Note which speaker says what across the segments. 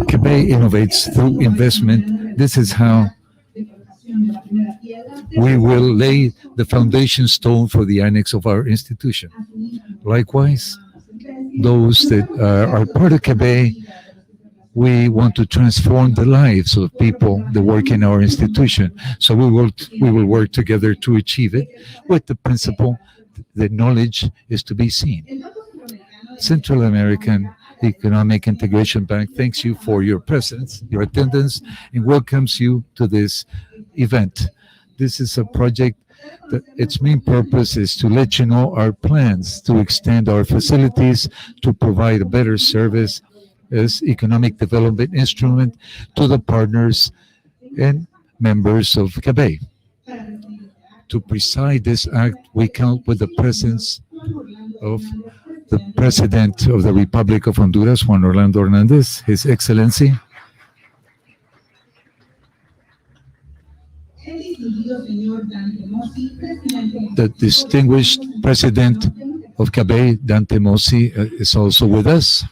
Speaker 1: CABEI innovates through investment. This is how we will lay the foundation stone for the annex of our institution. Likewise, those that are part of CABEI, we want to transform the lives of people that work in our institution. So we will work together to achieve it with the principle that knowledge is to be seen. Central American Economic Integration Bank thanks you for your presence, your attendance, and welcomes you to this event. This is a project that its main purpose is to let you know our plans to extend our facilities to provide a better service as economic development instrument to the partners and members of CABEI. To preside this act, we count with the presence of the President of the Republic of Honduras, Juan Hernandez, His Excellency, the distinguished President of CABEI, Dante Mossi, is also with us.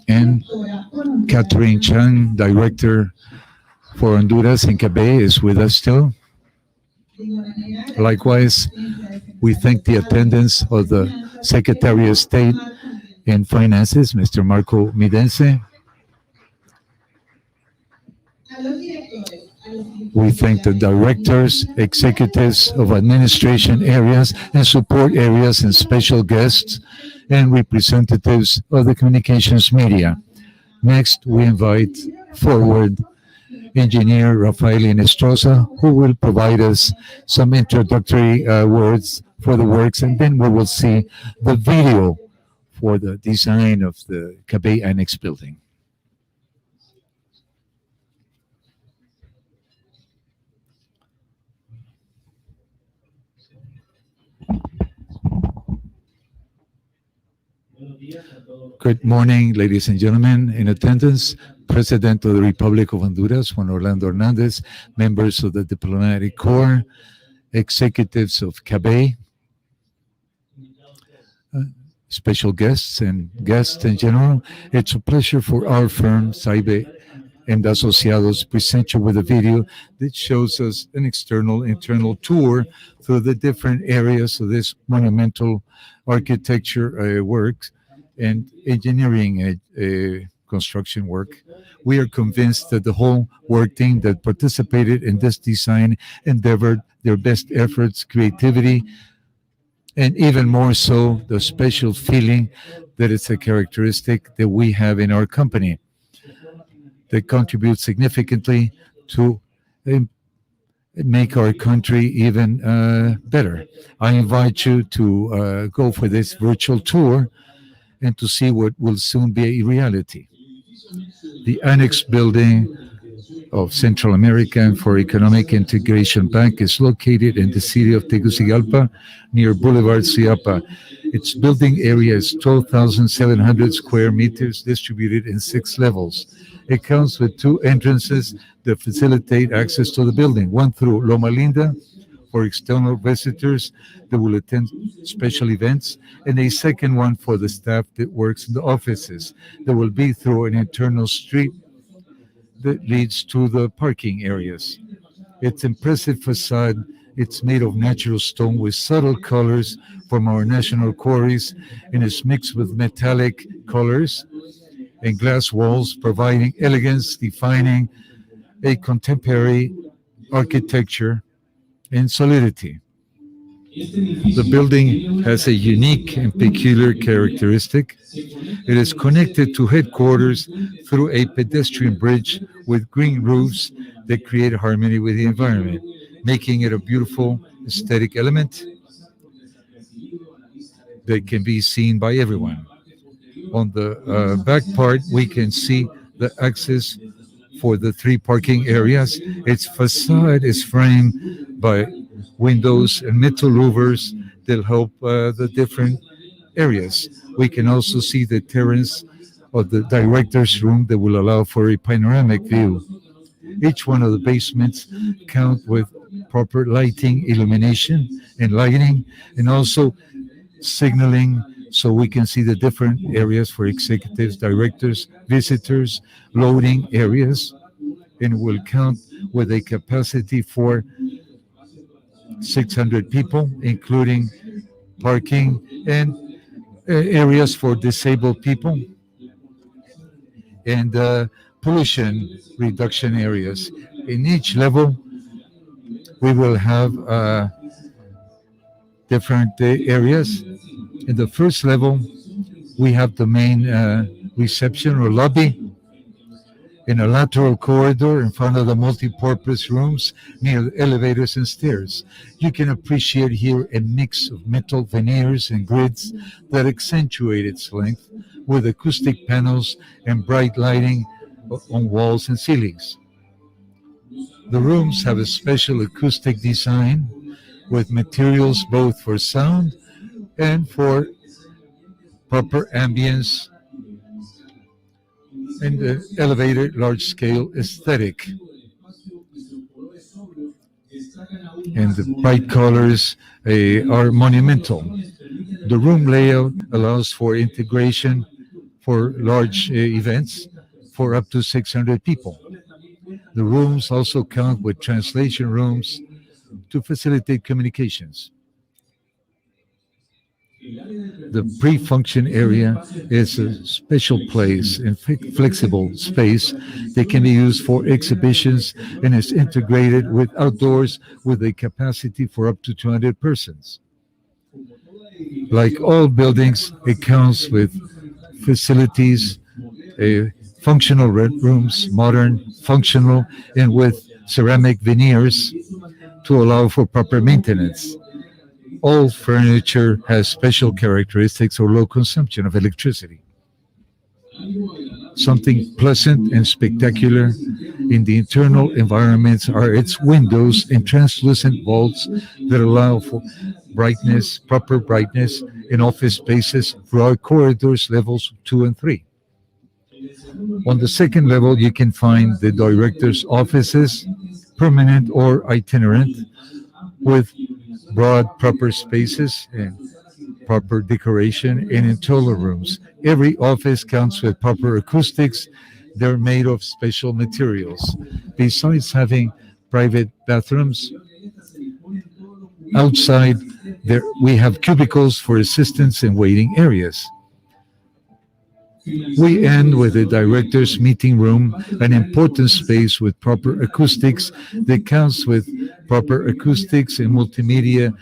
Speaker 1: And Catherine Chang, Director for Honduras in CABEI, is with us still. Likewise, we thank the attendance of the Secretary of State in Finances, Mr. Marco Midense. We thank the directors, executives of administration areas and support areas and special guests and representatives of the communications media. Next, we invite forward Engineer Rafael Inestrosa, who will provide us some introductory words for the works, and then we will see the video for the design of the CABEI Annex building. Good morning, ladies and gentlemen. In attendance, President of the Republic of Honduras, Juan Hernandez, members of the Diplomatic Corps, executives of CABEI, special guests and guests in general. It's a pleasure for our firm, CABEI and Asociados, present you with a video that shows us an internal tour through the different areas of this monumental architecture works and engineering construction work. We are convinced that the whole work team that participated in this design endeavored their best efforts, creativity, and even more so, the special feeling that it's a characteristic that we have in our company that contributes significantly to make our country even better. I invite you to go for this virtual tour and to see what will soon be a reality. The Annex building of Central American for Economic Integration Bank is located in the city of Tegucigalpa near Boulevard Siapa. Its building area is 12,700 square meters distributed in 6 levels. It comes with 2 entrances that facilitate access to the building, one through Loma Linda for external visitors that will attend special events, and a second one for the staff that works in the offices. There will be through an internal street that leads to the parking areas. Its impressive facade, it's made of natural stone with subtle colors from our national quarries and is mixed with metallic colors and glass walls, providing elegance, defining a contemporary architecture and solidity. The building has a unique and peculiar characteristic. It is connected to headquarters through a pedestrian bridge with green roofs that create harmony with the environment, making it a beautiful aesthetic element that can be seen by everyone. On the back part, we can see the access for the 3 parking areas. Its facade is framed by windows and metal louvers that help the different areas. We can also see the terrace of the director's room that will allow for a panoramic view. Each one of the basements count with proper lighting, illumination, and lighting, and also signaling so we can see the different areas for executives, directors, visitors, loading areas, and will count with a capacity for 600 people, including parking and areas for disabled people and pollution reduction areas. In each level, we will have different areas. In the first level, we have the main reception or lobby in a lateral corridor in front of the multi-purpose rooms near elevators and stairs. You can appreciate here a mix of metal veneers and grids that accentuate its length with acoustic panels and bright lighting on walls and ceilings. The rooms have a special acoustic design with materials both for sound and for proper ambience and the elevated large-scale aesthetic. And the bright colors are monumental. The room layout allows for integration for large events for up to 600 people. The rooms also count with translation rooms to facilitate communications. The pre-function area is a special place and flexible space that can be used for exhibitions and is integrated with outdoors with a capacity for up to 200 persons. Like all buildings, it counts with facilities, functional rooms, modern, functional, and with ceramic veneers to allow for proper maintenance. All furniture has special characteristics or low consumption of electricity. Something pleasant and spectacular in the internal environments are its windows and translucent vaults that allow for brightness, proper brightness in office spaces throughout corridors levels 2 and 3. On the second level, you can find the director's offices, permanent or itinerant, with broad, proper spaces and proper decoration and in taller rooms. Every office counts with proper acoustics. They're made of special materials. Besides having private bathrooms, outside there we have cubicles for assistants and waiting areas. We end with the director's meeting room, an important space with proper acoustics that counts with proper acoustics and multimedia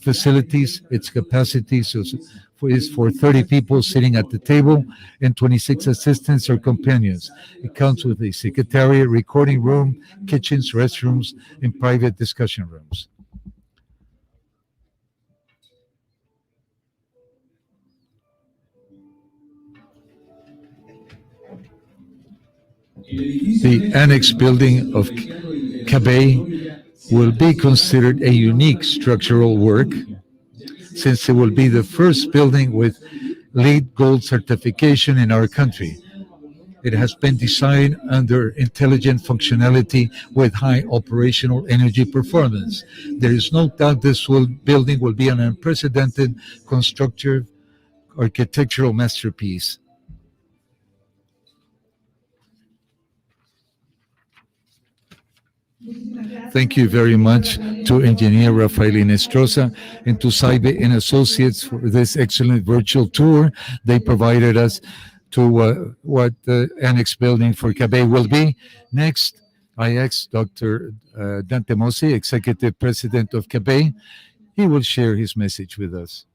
Speaker 1: facilities. Its capacity is for 30 people sitting at the table and 26 assistants or companions. It counts with a secretariat, recording room, kitchens, restrooms, and private discussion rooms. The Annex building of CABEI will be considered a unique structural work since it will be the first building with LEED Gold certification in our country. It has been designed under intelligent functionality with high operational energy performance. There is no doubt this building will be an unprecedented constructive architectural masterpiece. Thank you very much to Engineer Rafael Inestrosa and to CABEI and Associates for this excellent virtual tour. They provided us to what the Annex building for CABEI will be. Next, I ask Dr. Dante Mossi, Executive President of CABEI. He will share his message with us.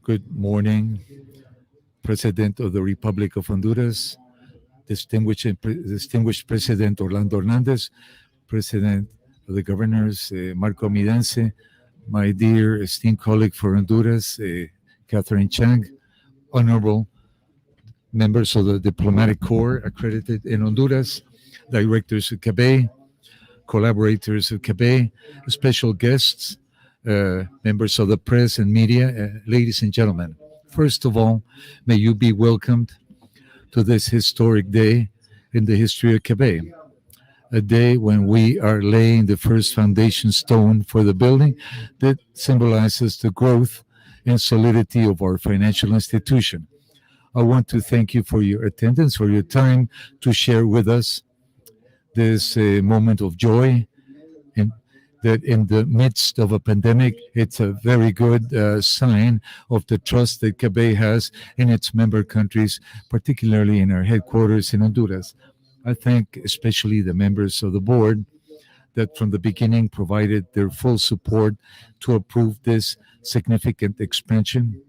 Speaker 1: Good morning, President of the Republic of Honduras, distinguished President Orlando Hernandez, President of the Governors, Marco Midense, my dear esteemed colleague for Honduras, Catherine Chang, honorable members of the Diplomatic Corps accredited in Honduras, directors of CABEI, collaborators of CABEI, special guests, members of the press and media, ladies and gentlemen. First of all, may you be welcomed to this historic day in the history of CABEI, a day when we are laying the first foundation stone for the building that symbolizes the growth and solidity of our financial institution. I want to thank you for your attendance, for your time to share with us this moment of joy. And that in the midst of a pandemic, it's a very good sign of the trust that CABEI has in its member countries, particularly in our headquarters in Honduras. I thank especially the members of the board that from the beginning provided their full support to approve this significant expansion.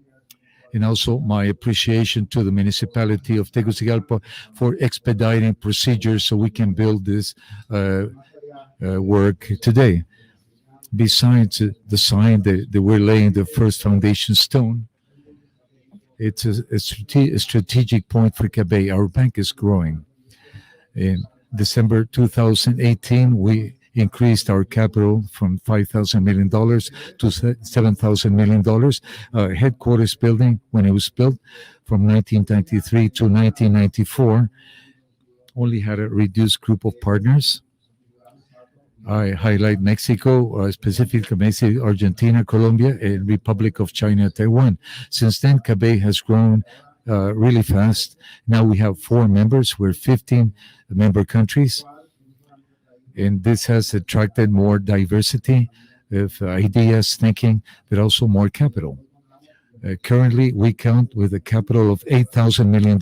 Speaker 1: And also my appreciation to the municipality of Tegucigalpa for expediting procedures so we can build this work today. Besides the sign that we're laying the first foundation stone, it's a strategic point for CABEI. Our bank is growing. In December 2018, we increased our capital from $5,000 million to $7,000 million. Our headquarters building, when it was built from 1993 to 1994, only had a reduced group of partners. I highlight Mexico, specifically Mexico, Argentina, Colombia, and Republic of China, Taiwan. Since then, CABEI has grown really fast. Now we have 4 members. We're 15 member countries. And this has attracted more diversity of ideas, thinking, but also more capital. Currently, we count with a capital of $8,000 million.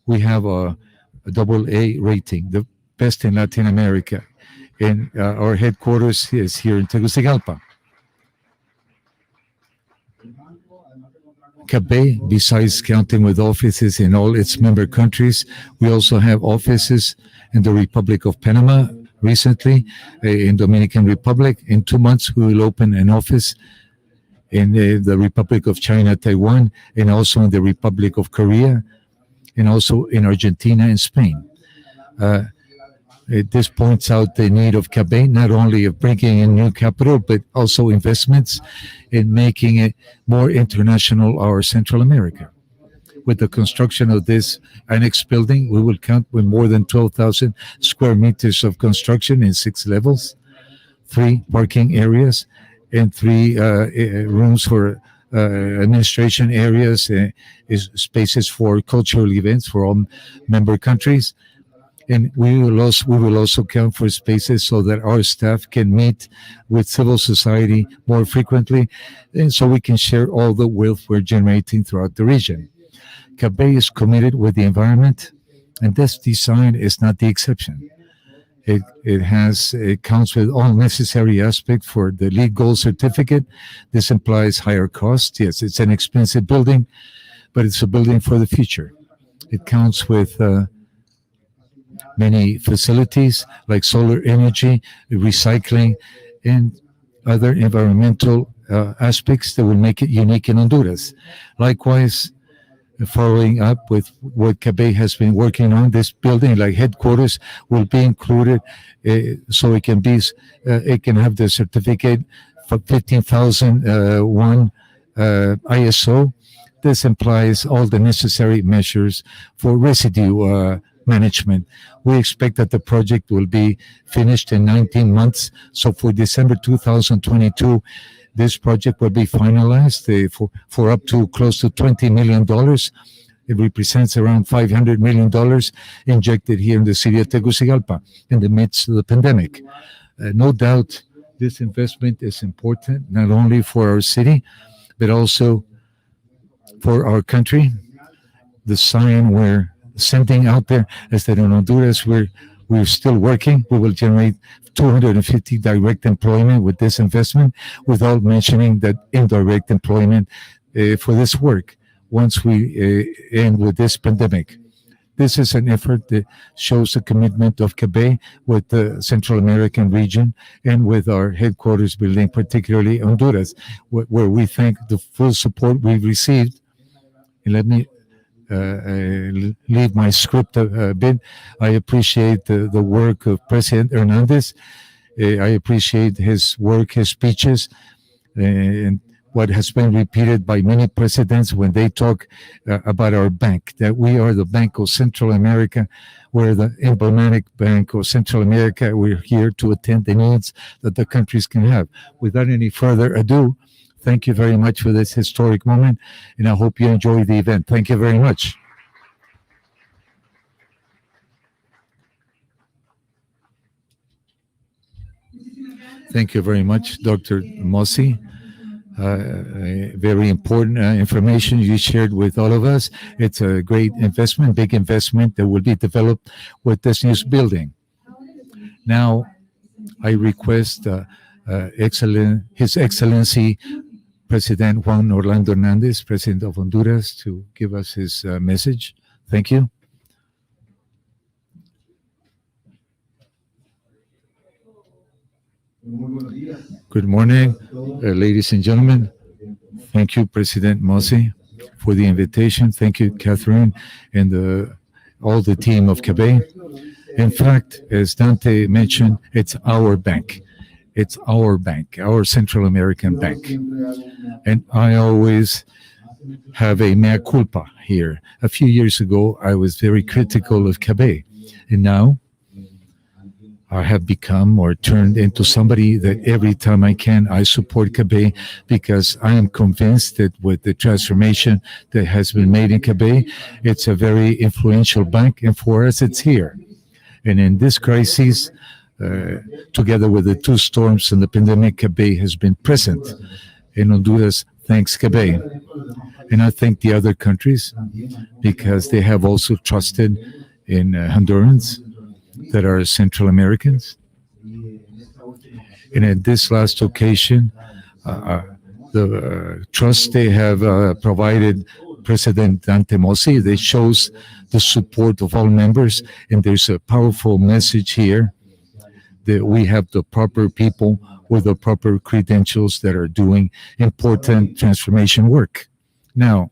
Speaker 1: We have a double A rating, the best in Latin America. And our headquarters is here in Tegucigalpa. CABEI, besides counting with offices in all its member countries, we also have offices in the Republic of Panama recently, in Dominican Republic. In 2 months, we will open an office in the Republic of China, Taiwan, and also in the Republic of Korea, and also in Argentina and Spain. This points out the need of CABEI, not only of bringing in new capital, but also investments in making it more international, our Central America. With the construction of this annex building, we will count with more than 12,000 square meters of construction in 6 levels, 3 parking areas, and 3 rooms for administration areas, spaces for cultural events for all member countries. And we will also count for spaces so that our staff can meet with civil society more frequently, and so we can share all the wealth we're generating throughout the region. CABEI is committed with the environment, and this design is not the exception. It counts with all necessary aspects for the LEED Gold certificate. This implies higher costs. Yes, it's an expensive building, but it's a building for the future. It counts with many facilities like solar energy, recycling, and other environmental aspects that will make it unique in Honduras. Likewise, following up with what CABEI has been working on, this building, like headquarters, will be included so it can have the certificate for 15,001 ISO. This implies all the necessary measures for residue management. We expect that the project will be finished in 19 months. So for December 2022, this project will be finalized for up to close to $20 million. It represents around $500 million injected here in the city of Tegucigalpa in the midst of the pandemic. No doubt this investment is important, not only for our city, but also for our country. The sign we're sending out there is that in Honduras, we're still working. We will generate 250 direct employment with this investment, without mentioning that indirect employment for this work once we end with this pandemic. This is an effort that shows the commitment of CABEI with the Central American region and with our headquarters building, particularly Honduras, where we thank the full support we've received. And let me leave my script a bit. I appreciate the work of President Hernandez. I appreciate his work, his speeches, and what has been repeated by many presidents when they talk about our bank, that we are the Bank of Central America. We're the emblematic Bank of Central America. We're here to attend the needs that the countries can have. Without any further ado, thank you very much for this historic moment, and I hope you enjoy the event. Thank you very much. Thank you very much, Dr. Mossi. Very important information you shared with all of us. It's a great investment, big investment that will be developed with this new building. Now, I request His Excellency President Juan Orlando Hernandez, President of Honduras, to give us his message. Thank you. Good morning, ladies and gentlemen. Thank you, President Mossi, for the invitation. Thank you, Catherine, and all the team of CABEI. In fact, as Dante mentioned, it's our bank. It's our bank, our Central American bank. And I always have a mea culpa here. A few years ago, I was very critical of CABEI. And now, I have become or turned into somebody that every time I can, I support CABEI, because I am convinced that with the transformation that has been made in CABEI, it's a very influential bank, and for us, it's here. And in this crisis, together with the two storms and the pandemic, CABEI has been present in Honduras, thanks CABEI. And I thank the other countries because they have also trusted in Hondurans that are Central Americans. And at this last occasion, the trust they have provided President Dante Mossi, that shows the support of all members. And there's a powerful message here that we have the proper people with the proper credentials that are doing important transformation work. Now,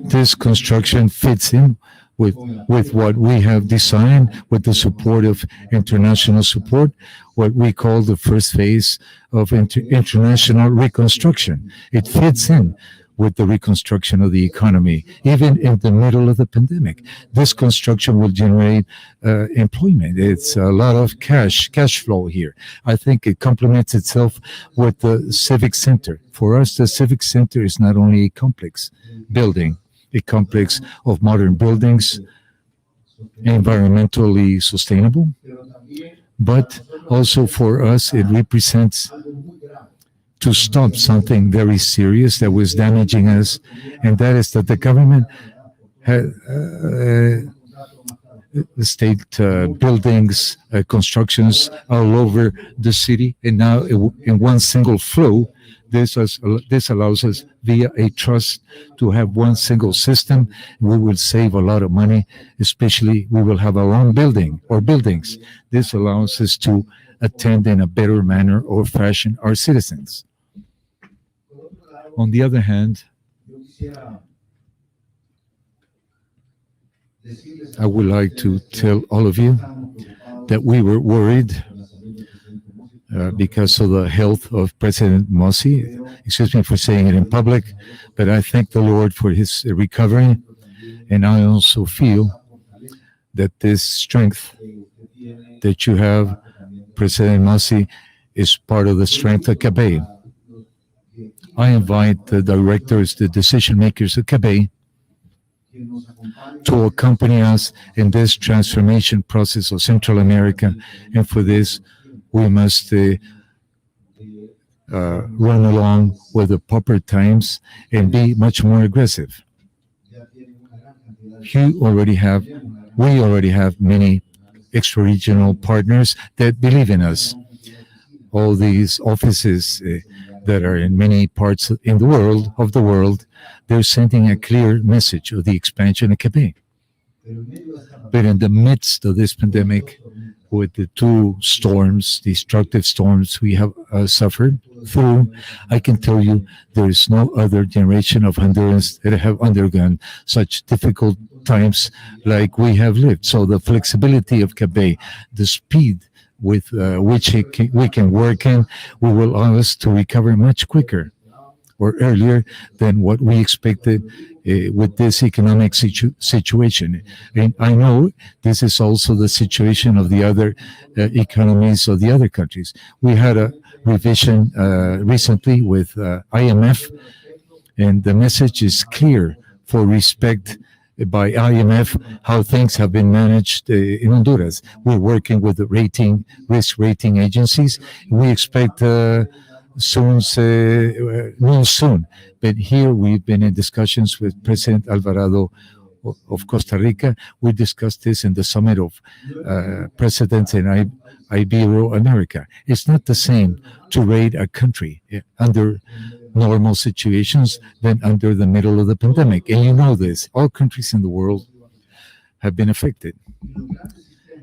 Speaker 1: this construction fits in with what we have designed, with the support of international support, what we call the first phase of international reconstruction. It fits in with the reconstruction of the economy, even in the middle of the pandemic. This construction will generate employment. It's a lot of cash flow here. I think it complements itself with the civic center. For us, the civic center is not only a complex building, a complex of modern buildings, environmentally sustainable, but also for us, it represents to stop something very serious that was damaging us, and that is that the government had state buildings, constructions all over the city, and now in one single flow, this allows us via a trust to have one single system. We will save a lot of money, especially we will have our own building or buildings. This allows us to attend in a better manner or fashion our citizens. On the other hand, I would like to tell all of you that we were worried because of the health of President Mossi. Excuse me for saying it in public, but I thank the Lord for his recovery. And I also feel that this strength that you have, President Mossi, is part of the strength of CABEI. I invite the directors, the decision makers of CABEI, to accompany us in this transformation process of Central America. And for this, we must run along with the proper times and be much more aggressive. We already have many extra-regional partners that believe in us. All these offices that are in many parts in the world, they're sending a clear message of the expansion of CABEI. But in the midst of this pandemic, with the two storms, destructive storms we have suffered through, I can tell you there is no other generation of Hondurans that have undergone such difficult times like we have lived. So the flexibility of CABEI, the speed with which we can work in, will allow us to recover much quicker or earlier than what we expected with this economic situation. And I know this is also the situation of the other economies of the other countries. We had a revision recently with IMF, and the message is clear for respect by IMF how things have been managed in Honduras. We're working with the risk rating agencies. We expect news soon. But here we've been in discussions with President Alvarado of Costa Rica. We discussed this in the summit of presidents in Ibero-America. It's not the same to rate a country under normal situations than under the middle of the pandemic. And you know this. All countries in the world have been affected.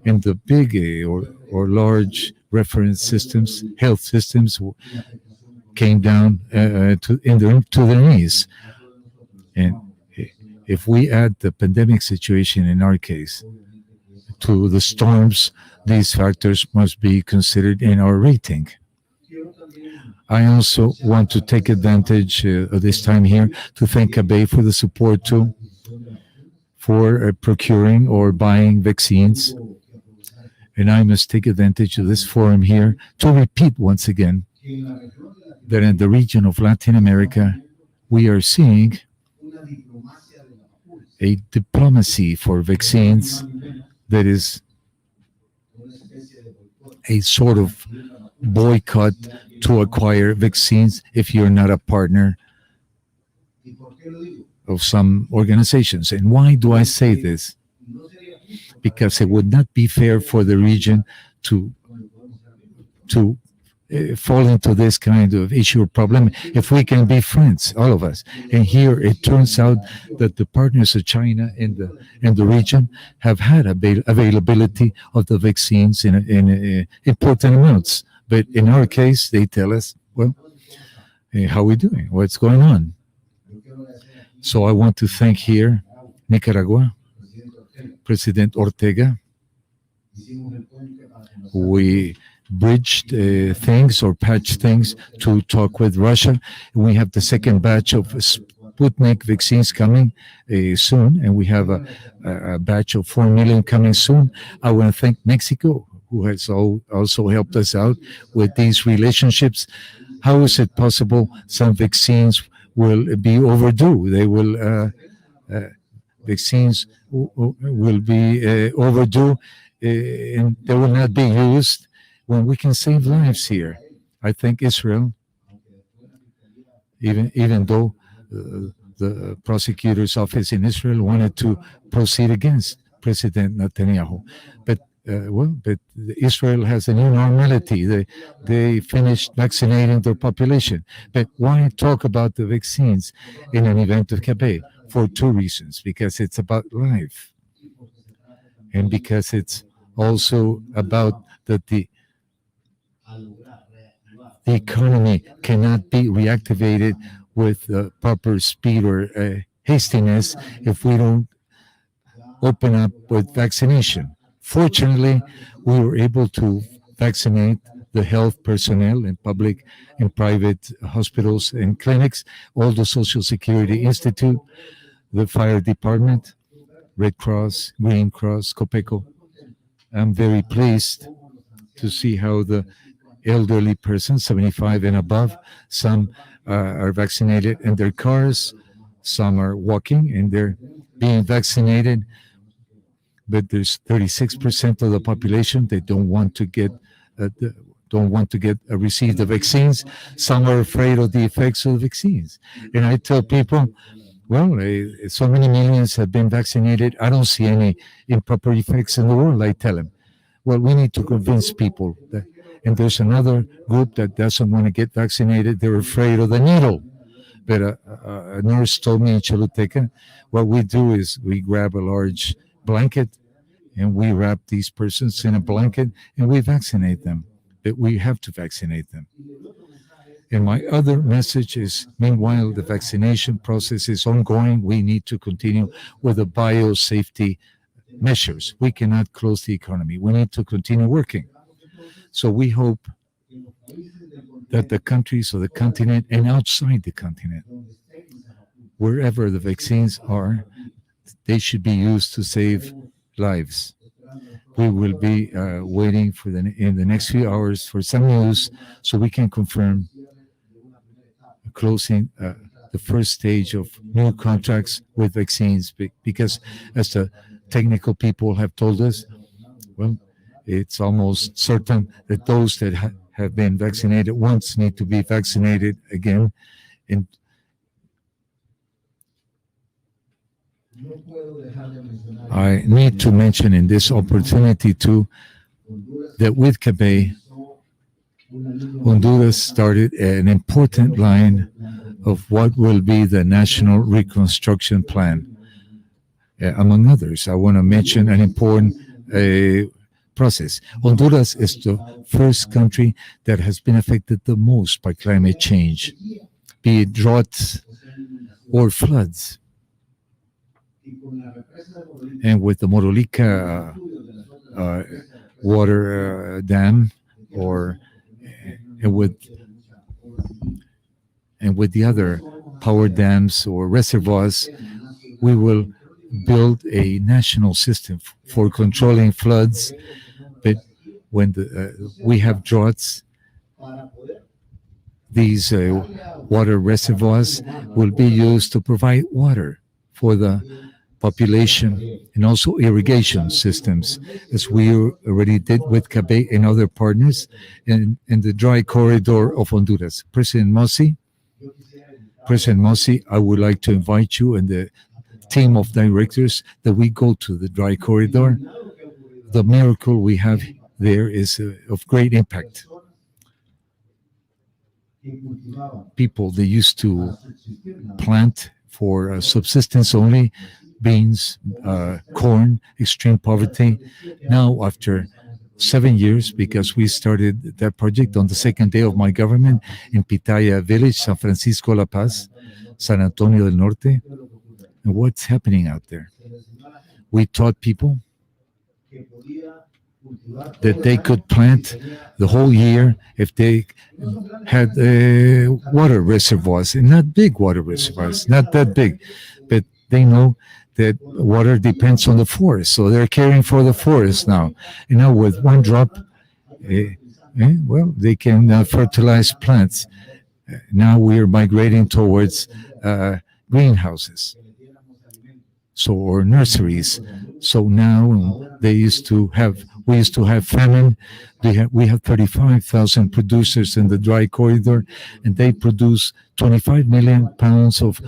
Speaker 1: And the big or large reference systems, health systems, came down to their knees. And if we add the pandemic situation in our case to the storms, these factors must be considered in our rating. I also want to take advantage of this time here to thank CABEI for the support too, for procuring or buying vaccines. And I must take advantage of this forum here to repeat once again that in the region of Latin America, we are seeing a diplomacy for vaccines that is a sort of boycott to acquire vaccines if you're not a partner of some organizations. And why do I say this? Because it would not be fair for the region to fall into this kind of issue or problem if we can be friends, all of us. And here it turns out that the partners of China in the region have had availability of the vaccines in important amounts. But in our case, they tell us, well, how are we doing? What's going on? So I want to thank here Nicaragua, President Ortega. We bridged things or patched things to talk with Russia. We have the second batch of Sputnik vaccines coming soon, and we have a batch of 4 million coming soon. I want to thank Mexico, who has also helped us out with these relationships. How is it possible some vaccines will be overdue? Vaccines will be overdue and they will not be used when we can save lives here. I think Israel, even though the prosecutor's office in Israel wanted to proceed against President Netanyahu, but Israel has a new normality. They finished vaccinating their population. But why talk about the vaccines in an event of CABEI? For two reasons: because it's about life, and because it's also about that the economy cannot be reactivated with proper speed or hastiness if we don't open up with vaccination. Fortunately, we were able to vaccinate the health personnel in public and private hospitals and clinics, all the Social Security Institute, the fire department, Red Cross, Green Cross, Copeco. I'm very pleased to see how the elderly persons, 75 and above, some are vaccinated in their cars, some are walking and they're being vaccinated. But there's 36% of the population that don't want to receive the vaccines. Some are afraid of the effects of the vaccines. And I tell people, well, so many millions have been vaccinated. I don't see any improper effects in the world. I tell them, well, we need to convince people that. And there's another group that doesn't want to get vaccinated. They're afraid of the needle. But a nurse told me in Choluteca, what we do is we grab a large blanket and we wrap these persons in a blanket and we vaccinate them. But we have to vaccinate them. And my other message is, meanwhile, the vaccination process is ongoing. We need to continue with the biosafety measures. We cannot close the economy. We need to continue working. So we hope that the countries of the continent and outside the continent, wherever the vaccines are, they should be used to save lives. We will be waiting for in the next few hours for some news so we can confirm closing the first stage of new contracts with vaccines because as the technical people have told us, well, it's almost certain that those that have been vaccinated once need to be vaccinated again. And I need to mention in this opportunity too that with CABEI, Honduras started an important line of what will be the National Reconstruction Plan. Among others, I want to mention an important process. Honduras is the first country that has been affected the most by climate change, be it droughts or floods. And with the Morolica water dam, and with the other power dams or reservoirs, we will build a national system for controlling floods. But when we have droughts, these water reservoirs will be used to provide water for the population and also irrigation systems, as we already did with CABEI and other partners in the dry corridor of Honduras. President Mossi, I would like to invite you and the team of directors that we go to the dry corridor. The miracle we have there is of great impact. People, they used to plant for subsistence only, beans, corn, extreme poverty. Now, after 7 years, because we started that project on the second day of my government in Pitaya village, San Francisco La Paz, San Antonio del Norte. And what's happening out there? We taught people that they could plant the whole year if they had water reservoirs, and not big water reservoirs, not that big, but they know that water depends on the forest, so they're caring for the forest now. And now with one drop, well, they can fertilize plants. Now we are migrating towards greenhouses, or nurseries. So now we used to have famine. We have 35,000 producers in the dry corridor, and they produce 25 million pounds of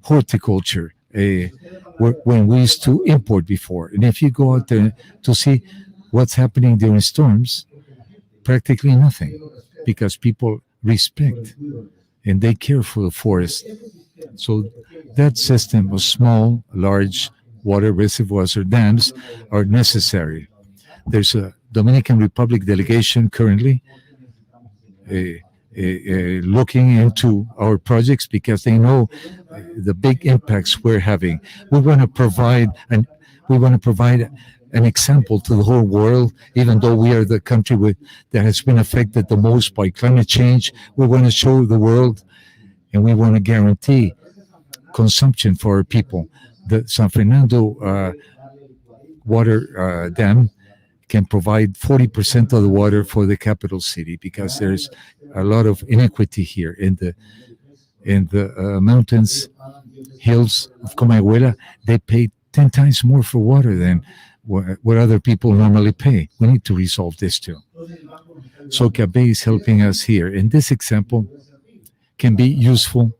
Speaker 1: horticulture. When we used to import before. And if you go out there to see what's happening during storms, practically nothing, because people respect and they care for the forest. So that system of small, large water reservoirs or dams are necessary. There's a Dominican Republic delegation currently looking into our projects because they know the big impacts we're having. We want to provide an example to the whole world. Even though we are the country that has been affected the most by climate change, we want to show the world, and we want to guarantee consumption for our people. The San Fernando water dam can provide 40% of the water for the capital city, because there's a lot of inequity here in the mountains, hills of Comayagüela. They pay 10 times more for water than what other people normally pay. We need to resolve this too. So CABEI is helping us here. And this example can be useful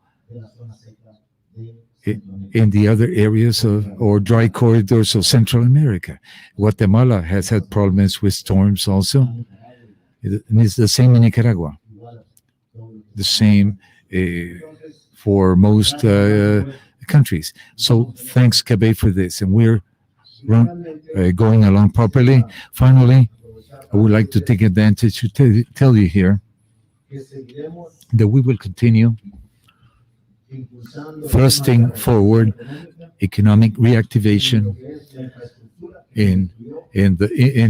Speaker 1: in the other areas or dry corridors of Central America. Guatemala has had problems with storms also. And it's the same in Nicaragua. The same for most countries. So thanks, CABEI, for this. And we're going along properly. Finally, I would like to take advantage to tell you here that we will continue thrusting forward economic reactivation in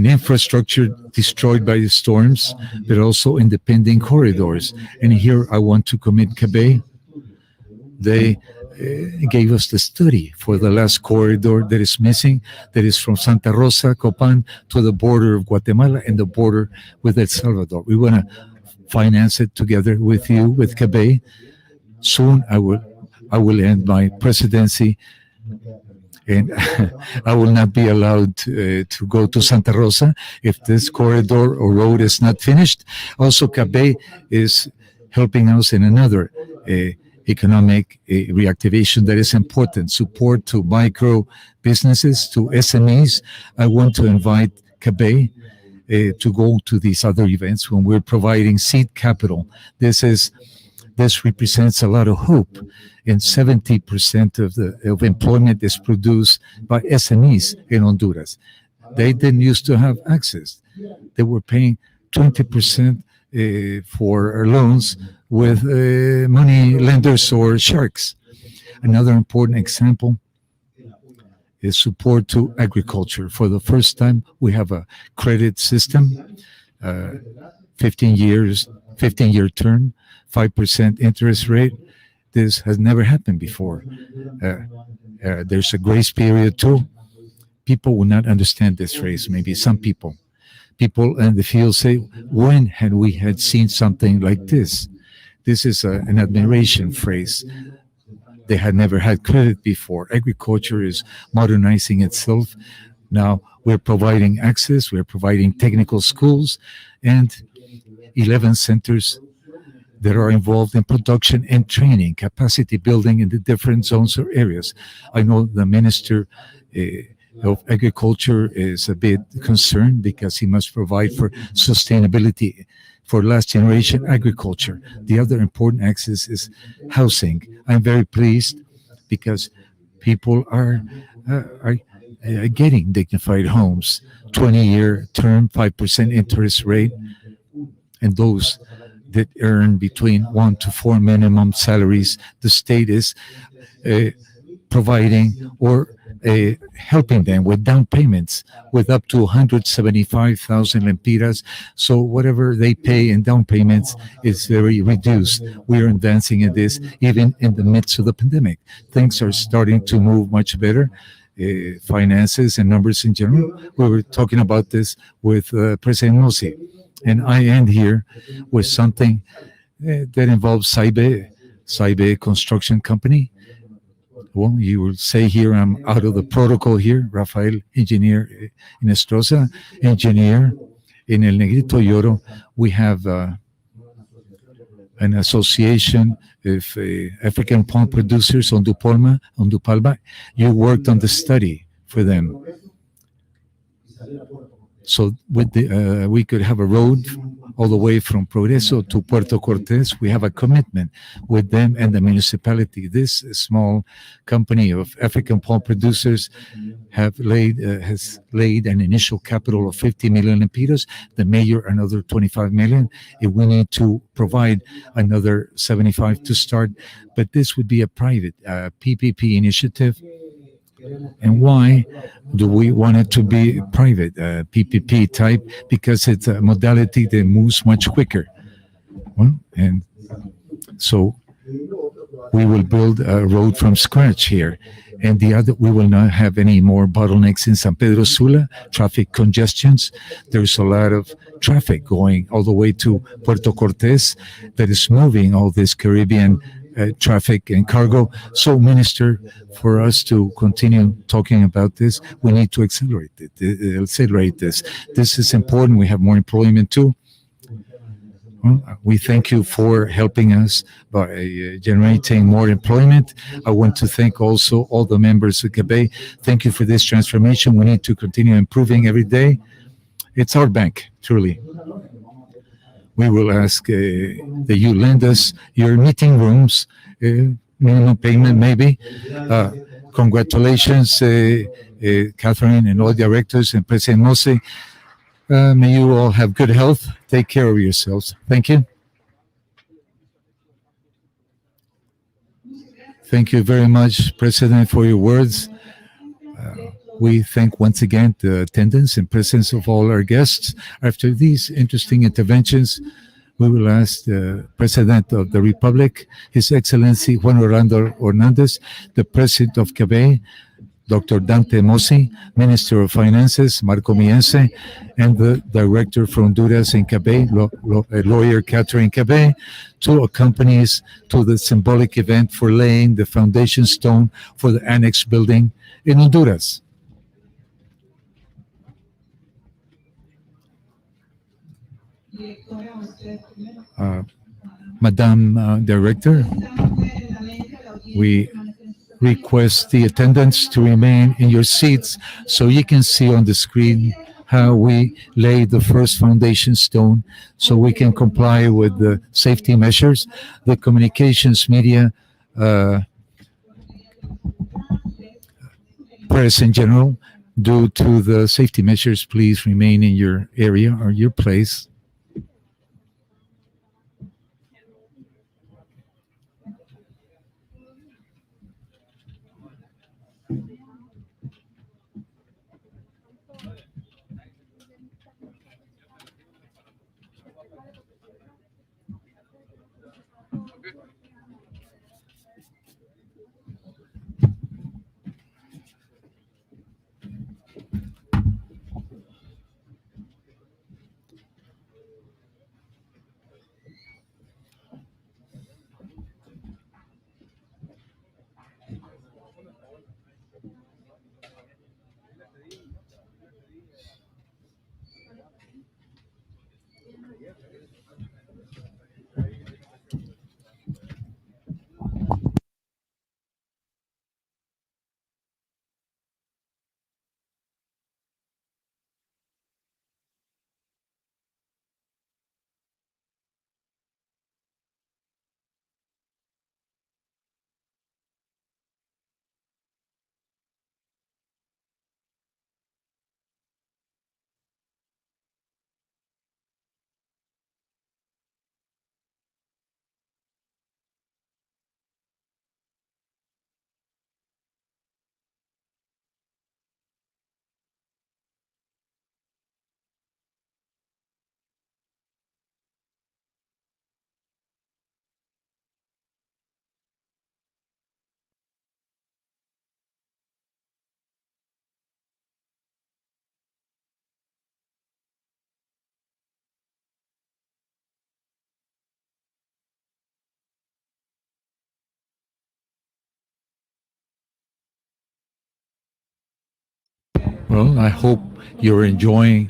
Speaker 1: infrastructure destroyed by the storms, but also in the pending corridors. And here I want to commit CABEI. They gave us the study for the last corridor that is missing, that is from Santa Rosa, Copan, to the border of Guatemala and the border with El Salvador. We want to finance it together with you, with CABEI. Soon I will end my presidency, and I will not be allowed to go to Santa Rosa if this corridor or road is not finished. Also, CABEI is helping us in another economic reactivation that is important, support to micro businesses, to SMEs. I want to invite CABEI to go to these other events when we're providing seed capital. This represents a lot of hope, and 70% of employment is produced by SMEs in Honduras. They didn't used to have access. They were paying 20% for loans with money lenders or sharks. Another important example is support to agriculture. For the first time, we have a credit system, 15-year term, 5% interest rate. This has never happened before. There's a grace period too. People will not understand this phrase, maybe some people. People in the field say, when had we had seen something like this? This is an admiration phrase. They had never had credit before. Agriculture is modernizing itself. Now we're providing access, we're providing technical schools, and 11 centers that are involved in production and training, capacity building in the different zones or areas. I know the Minister of Agriculture is a bit concerned because he must provide for sustainability for last generation agriculture. The other important axis is housing. I'm very pleased because people are getting dignified homes, 20-year term, 5% interest rate, and those that earn between 1 to 4 minimum salaries, the state is providing or helping them with down payments with up to 175,000 lempiras. So whatever they pay in down payments is very reduced. We are advancing in this even in the midst of the pandemic. Things are starting to move much better. Finances and numbers in general. We were talking about this with President Mosi. And I end here with something that involves CABEI Construction Company. Well, you will say here, I'm out of the protocol here. Rafael, engineer in Estrosa, engineer in El Negrito Lloro. We have an association of African palm producers on Dupalma. You worked on the study for them. So with we could have a road all the way from Progreso to Puerto Cortes. We have a commitment with them and the municipality. This small company of African palm producers has laid an initial capital of 50 million lempiras. The mayor another 25 million. If we need to provide another 75 to start, but this would be a private PPP initiative. And why do we want it to be private, PPP type? Because it's a modality that moves much quicker. Well, and so we will build a road from scratch here. And the other, we will not have any more bottlenecks in San Pedro Sula, traffic congestions. There's a lot of traffic going all the way to Puerto Cortes that is moving all this Caribbean traffic and cargo. So, Minister, for us to continue talking about this, we need to accelerate this. This is important. We have more employment too. Well, we thank you for helping us by generating more employment. I want to thank also all the members of CABEI. Thank you for this transformation. We need to continue improving every day. It's our bank, truly. We will ask that you lend us your meeting rooms, minimum payment maybe. Congratulations, Catherine and all directors and President Mose. May you all have good health. Take care of yourselves. Thank you. Thank you very much, President, for your words. We thank once again the attendance and presence of all our guests. After these interesting interventions, we will ask the President of the Republic, His Excellency Juan Orlando Hernandez, the President of CABEI, Dr. Dante Mossi, Minister of Finances, Marco Miense, and the Director for Honduras in CABEI, lawyer Catherine CABEI, to accompany us to the symbolic event for laying the foundation stone for the Annex building in Honduras. Uh, Madam Director, we request the attendants to remain in your seats so you can see on the screen how we lay the first foundation stone so we can comply with the safety measures. The communications media, uh, press in general, due to the safety measures, please remain in your area or your place. Well, I hope you're enjoying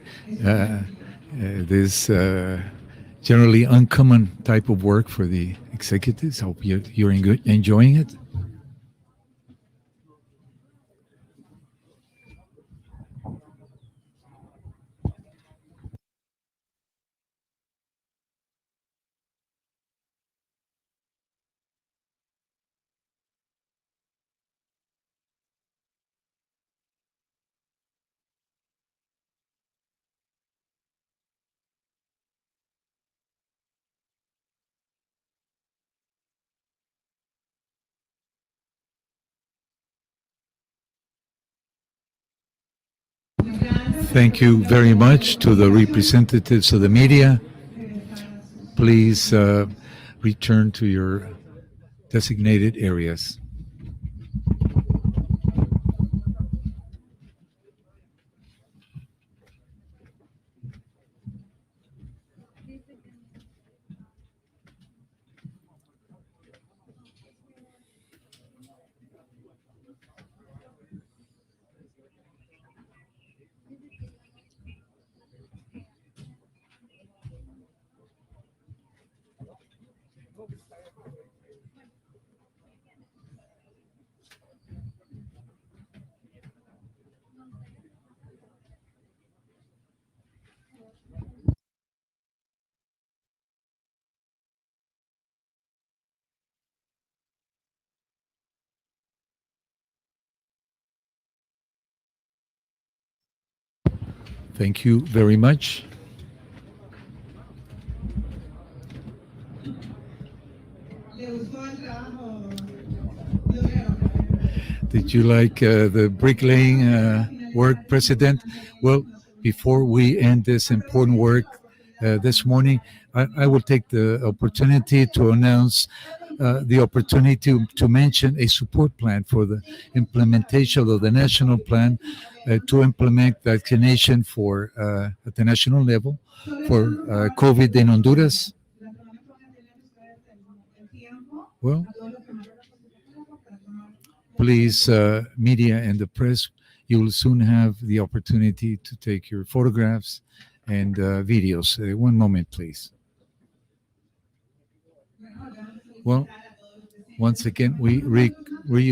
Speaker 1: this generally uncommon type of work for the executives. I hope you're enjoying it. Thank you very much to the representatives of the media. Please return to your designated areas. Thank you very much. Did you like the bricklaying work, President? Well, before we end this important work this morning, I will take the opportunity to announce the opportunity to mention a support plan for the implementation of the national plan to implement vaccination for at the national level for COVID in Honduras. Well, please, media and the press, you will soon have the opportunity to take your photographs and videos. One moment, please. Well, once again, we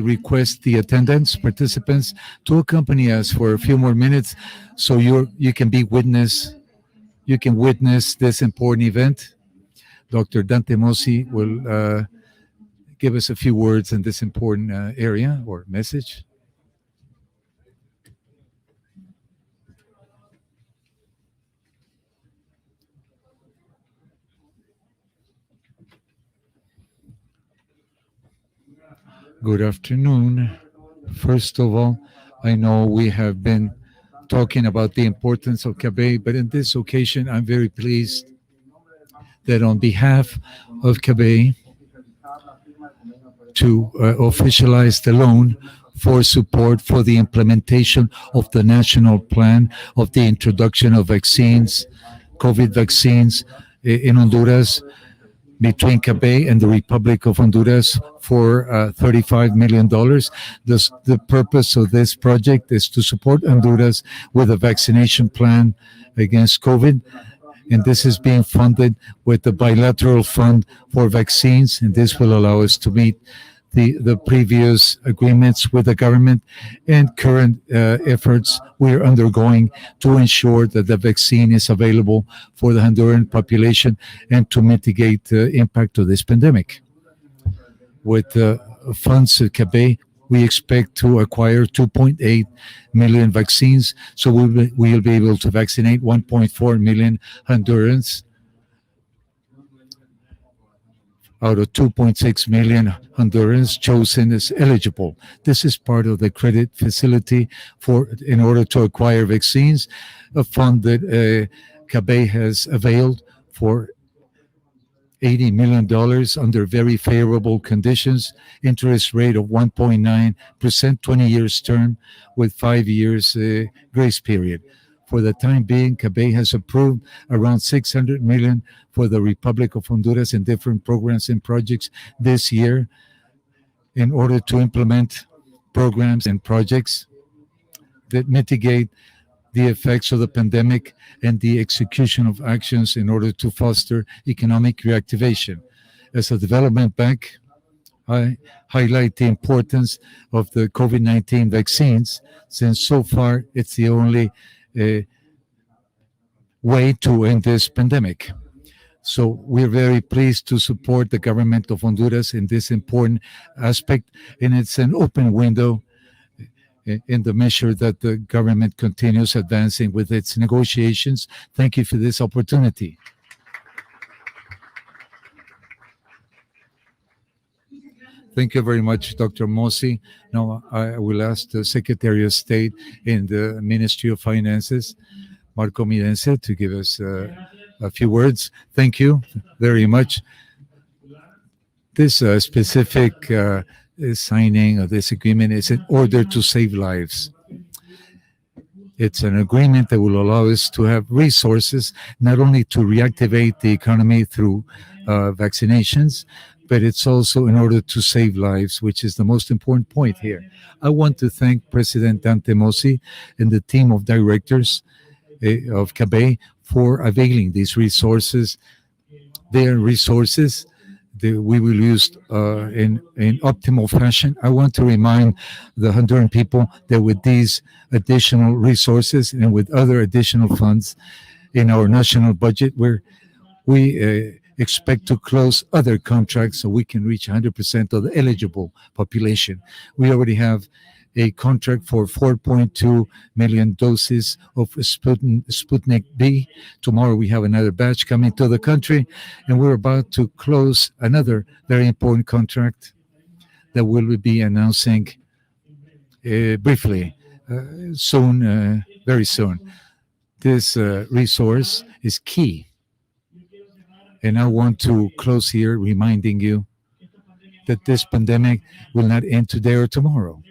Speaker 1: request the attendance participants to accompany us for a few more minutes, so you can be witness. You can witness this important event. Dr. Dante Mossi will give us a few words in this important area or message. Good afternoon. First of all, I know we have been talking about the importance of CABEI, but in this occasion, I'm very pleased that on behalf of CABEI to officialize the loan for support for the implementation of the national plan of the introduction of vaccines, COVID vaccines in Honduras between CABEI and the Republic of Honduras for $35 million. The purpose of this project is to support Honduras with a vaccination plan against COVID, and this is being funded with the bilateral fund for vaccines, and this will allow us to meet the previous agreements with the government and current efforts we are undergoing to ensure that the vaccine is available for the Honduran population and to mitigate the impact of this pandemic. With funds at CABEI, we expect to acquire 2.8 million vaccines, so we'll be able to vaccinate 1.4 million Hondurans out of 2.6 million Hondurans chosen as eligible. This is part of the credit facility in order to acquire vaccines, a fund that CABEI has availed for $80 million under very favorable conditions, interest rate of 1.9%, 20 years term with 5 years grace period. For the time being, CABEI has approved around $600 million for the Republic of Honduras in different programs and projects this year in order to implement programs and projects that mitigate the effects of the pandemic and the execution of actions in order to foster economic reactivation. As a development bank, I highlight the importance of the COVID-19 vaccines, since so far it's the only way to end this pandemic. So we're very pleased to support the government of Honduras in this important aspect, and it's an open window in the measure that the government continues advancing with its negotiations. Thank you for this opportunity. Thank you very much, Dr. Mossi. Now I will ask the Secretary of State in the Ministry of Finances, Marco Mirense, to give us a few words. Thank you very much. This specific signing of this agreement is in order to save lives. It's an agreement that will allow us to have resources not only to reactivate the economy through vaccinations, but it's also in order to save lives, which is the most important point here. I want to thank President Dante Mossi and the team of directors of CABEI for availing these resources. They are resources that we will use in optimal fashion. I want to remind the Honduran people that with these additional resources and with other additional funds in our national budget, we expect to close other contracts so we can reach 100% of the eligible population. We already have a contract for 4.2 million doses of Sputnik B. Tomorrow we have another batch coming to the country, and we're about to close another very important contract that we'll be announcing briefly, soon, very soon. This resource is key. And I want to close here reminding you that this pandemic will not end today or tomorrow.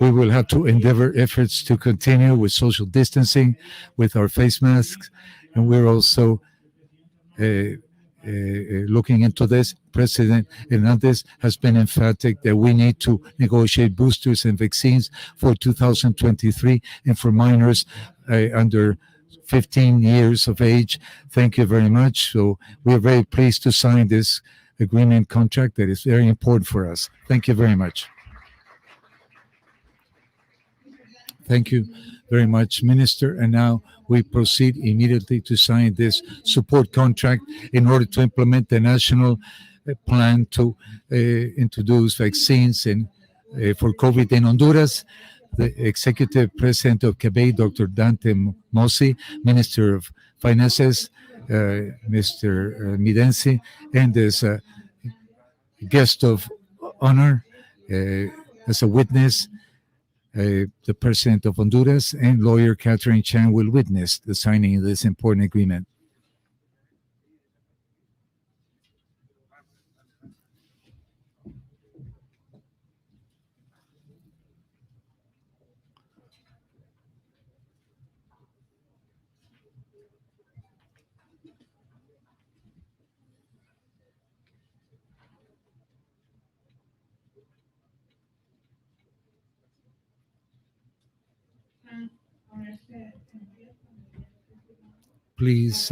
Speaker 1: We will have to endeavor efforts to continue with social distancing, with our face masks, and we're also looking into this. President Hernandez has been emphatic that we need to negotiate boosters and vaccines for 2023 and for minors under 15 years of age. Thank you very much. So we are very pleased to sign this agreement contract that is very important for us. Thank you very much. Thank you very much, Minister. And now we proceed immediately to sign this support contract in order to implement the national plan to introduce vaccines for COVID in Honduras. The Executive President of CABEI, Dr. Dante Mossi, Minister of Finances, Mr. Midensi, and as a guest of honor, as a witness, the President of Honduras and lawyer Catherine Chan will witness the signing of this important agreement. Please,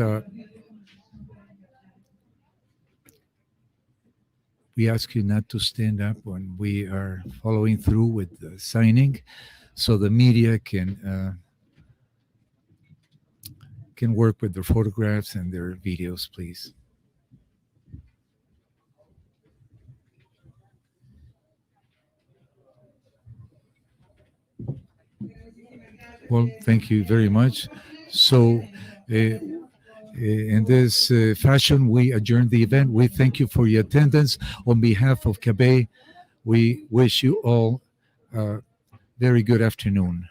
Speaker 1: we ask you not to stand up when we are following through with the signing, so the media can work with their photographs and their videos, please. Well, thank you very much. So, in this fashion, we adjourn the event. We thank you for your attendance. On behalf of CABEI, we wish you all a very good afternoon.